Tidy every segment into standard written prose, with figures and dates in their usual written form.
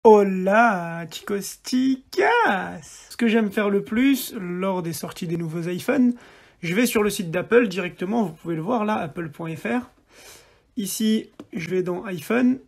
Hola, chicos, chicas! Ce que j'aime faire le plus lors des sorties des nouveaux iPhones, je vais sur le site d'Apple directement, vous pouvez le voir là, apple.fr. Ici, je vais dans iPhone.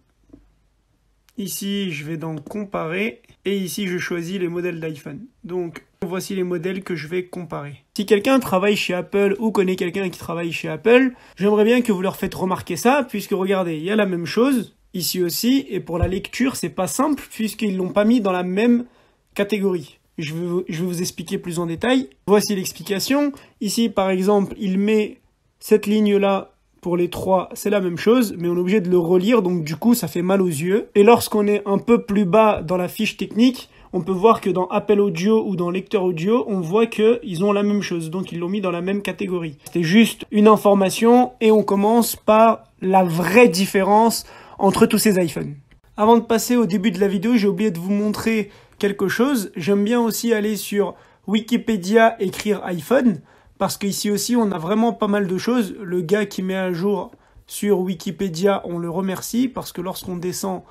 Ici, je vais dans comparer. Et ici, je choisis les modèles d'iPhone. Donc, voici les modèles que je vais comparer. Si quelqu'un travaille chez Apple ou connaît quelqu'un qui travaille chez Apple, j'aimerais bien que vous leur faites remarquer ça, puisque regardez, il y a la même chose. Ici aussi, et pour la lecture, c'est pas simple, puisqu'ils l'ont pas mis dans la même catégorie. Je vais vous expliquer plus en détail. Voici l'explication. Ici, par exemple, il met cette ligne-là pour les trois, c'est la même chose, mais on est obligé de le relire, donc du coup, ça fait mal aux yeux. Et lorsqu'on est un peu plus bas dans la fiche technique, on peut voir que dans Apple Audio ou dans Lecteur Audio, on voit qu'ils ont la même chose, donc ils l'ont mis dans la même catégorie. C'était juste une information, et on commence par la vraie différence entre tous ces iPhones. Avant de passer au début de la vidéo, j'ai oublié de vous montrer quelque chose. J'aime bien aussi aller sur Wikipédia, écrire iPhone, parce qu'ici aussi, on a vraiment pas mal de choses. Le gars qui met à jour sur Wikipédia, on le remercie, parce que lorsqu'on descend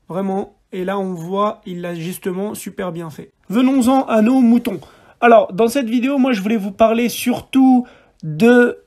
vraiment, et là on voit, il l'a justement super bien fait. Venons-en à nos moutons. Alors, dans cette vidéo, moi je voulais vous parler surtout de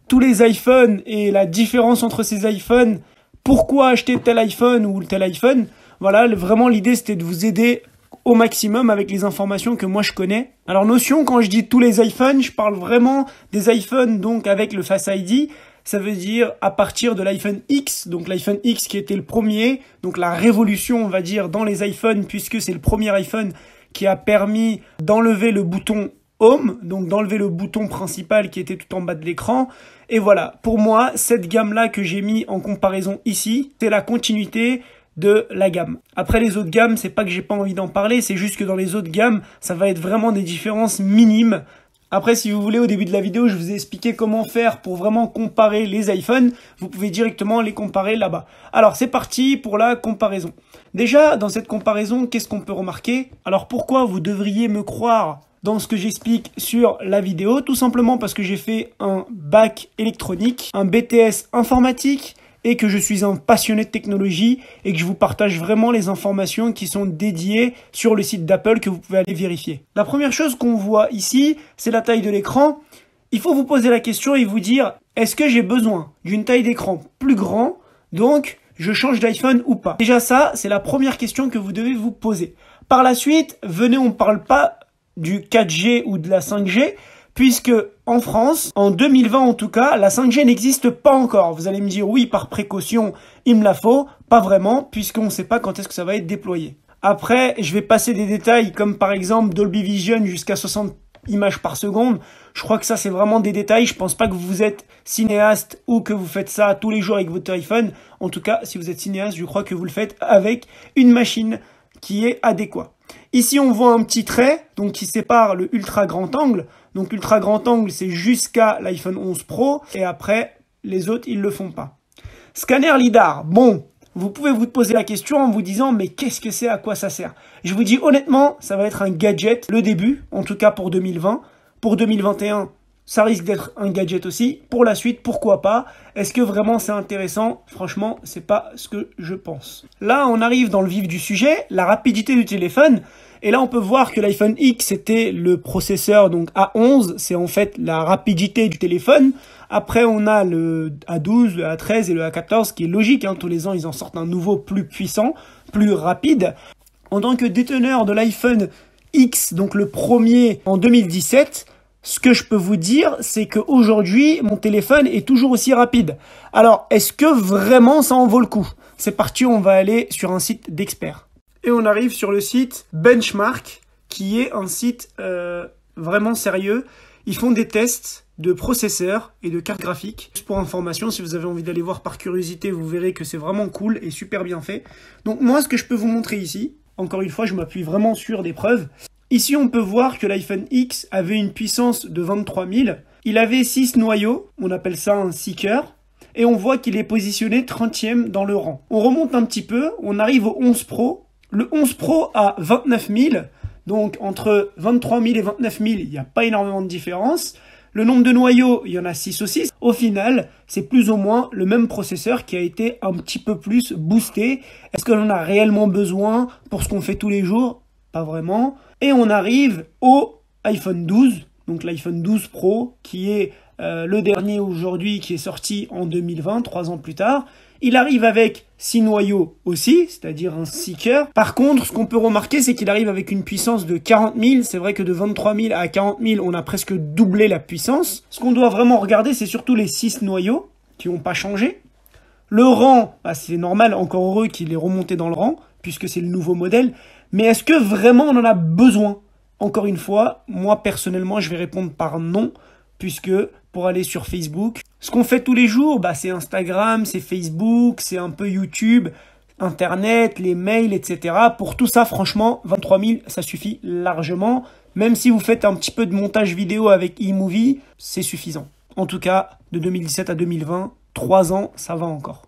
tous les iPhones et la différence entre ces iPhones. Pourquoi acheter tel iPhone ou tel iPhone? Voilà, vraiment l'idée c'était de vous aider au maximum avec les informations que moi je connais. Alors notion, quand je dis tous les iPhones, je parle vraiment des iPhones donc avec le Face ID. Ça veut dire à partir de l'iPhone X, donc l'iPhone X qui était le premier, donc la révolution on va dire dans les iPhones puisque c'est le premier iPhone qui a permis d'enlever le bouton Home, donc d'enlever le bouton principal qui était tout en bas de l'écran. Et voilà, pour moi, cette gamme-là que j'ai mis en comparaison ici, c'est la continuité de la gamme. Après les autres gammes, c'est pas que j'ai pas envie d'en parler, c'est juste que dans les autres gammes, ça va être vraiment des différences minimes. Après, si vous voulez, au début de la vidéo, je vous ai expliqué comment faire pour vraiment comparer les iPhones. Vous pouvez directement les comparer là-bas. Alors, c'est parti pour la comparaison. Déjà, dans cette comparaison, qu'est-ce qu'on peut remarquer? Alors, pourquoi vous devriez me croire dans ce que j'explique sur la vidéo? Tout simplement parce que j'ai fait un bac électronique, un BTS informatique, et que je suis un passionné de technologie et que je vous partage vraiment les informations qui sont dédiées sur le site d'Apple que vous pouvez aller vérifier. La première chose qu'on voit ici, c'est la taille de l'écran. Il faut vous poser la question et vous dire, est-ce que j'ai besoin d'une taille d'écran plus grand, donc je change d'iPhone ou pas? Déjà ça, c'est la première question que vous devez vous poser. Par la suite, venez, on ne parle pas du 4G ou de la 5G, puisque en France, en 2020 en tout cas, la 5G n'existe pas encore. Vous allez me dire oui, par précaution, il me la faut. Pas vraiment, puisqu'on ne sait pas quand est-ce que ça va être déployé. Après, je vais passer des détails comme par exemple Dolby Vision jusqu'à 60 images par seconde. Je crois que ça c'est vraiment des détails. Je pense pas que vous êtes cinéaste ou que vous faites ça tous les jours avec votre iPhone. En tout cas, si vous êtes cinéaste, je crois que vous le faites avec une machine qui est adéquate. Ici, on voit un petit trait donc qui sépare le ultra grand angle. Donc, ultra grand angle, c'est jusqu'à l'iPhone 11 Pro. Et après, les autres, ils le font pas. Scanner LiDAR. Bon, vous pouvez vous poser la question en vous disant, mais qu'est-ce que c'est, à quoi ça sert? Je vous dis honnêtement, ça va être un gadget, le début, en tout cas pour 2020. Pour 2021, ça risque d'être un gadget aussi. Pour la suite, pourquoi pas? Est-ce que vraiment c'est intéressant? Franchement, c'est pas ce que je pense. Là, on arrive dans le vif du sujet, la rapidité du téléphone. Et là, on peut voir que l'iPhone X, c'était le processeur donc A11. C'est en fait la rapidité du téléphone. Après, on a le A12, le A13 et le A14, qui est logique. Tous les ans, ils en sortent un nouveau plus puissant, plus rapide. En tant que déteneur de l'iPhone X, donc le premier en 2017, ce que je peux vous dire, c'est qu'aujourd'hui, mon téléphone est toujours aussi rapide. Alors, est-ce que vraiment ça en vaut le coup? C'est parti, on va aller sur un site d'experts. Et on arrive sur le site Benchmark, qui est un site vraiment sérieux. Ils font des tests de processeurs et de cartes graphiques. Juste pour information, si vous avez envie d'aller voir par curiosité, vous verrez que c'est vraiment cool et super bien fait. Donc moi, ce que je peux vous montrer ici, encore une fois, je m'appuie vraiment sur des preuves. Ici, on peut voir que l'iPhone X avait une puissance de 23 000. Il avait 6 noyaux, on appelle ça un seeker. Et on voit qu'il est positionné 30e dans le rang. On remonte un petit peu, on arrive au 11 Pro. Le 11 Pro a 29 000, donc entre 23 000 et 29 000, il n'y a pas énormément de différence. Le nombre de noyaux, il y en a 6 aussi. Au final, c'est plus ou moins le même processeur qui a été un petit peu plus boosté. Est-ce que l'on a réellement besoin pour ce qu'on fait tous les jours? Pas vraiment. Et on arrive au iPhone 12, donc l'iPhone 12 Pro, qui est le dernier aujourd'hui, qui est sorti en 2020, 3 ans plus tard. Il arrive avec 6 noyaux aussi, c'est-à-dire un 6 cœurs. Par contre, ce qu'on peut remarquer, c'est qu'il arrive avec une puissance de 40 000. C'est vrai que de 23 000 à 40 000, on a presque doublé la puissance. Ce qu'on doit vraiment regarder, c'est surtout les 6 noyaux qui n'ont pas changé. Le RAM, bah, c'est normal, encore heureux qu'il ait remonté dans le rang, puisque c'est le nouveau modèle. Mais est-ce que vraiment on en a besoin? Encore une fois, moi personnellement, je vais répondre par non, puisque pour aller sur Facebook, ce qu'on fait tous les jours, bah, c'est Instagram, c'est Facebook, c'est un peu YouTube, Internet, les mails, etc. Pour tout ça, franchement, 23 000, ça suffit largement. Même si vous faites un petit peu de montage vidéo avec eMovie, c'est suffisant. En tout cas, de 2017 à 2020, 3 ans, ça va encore.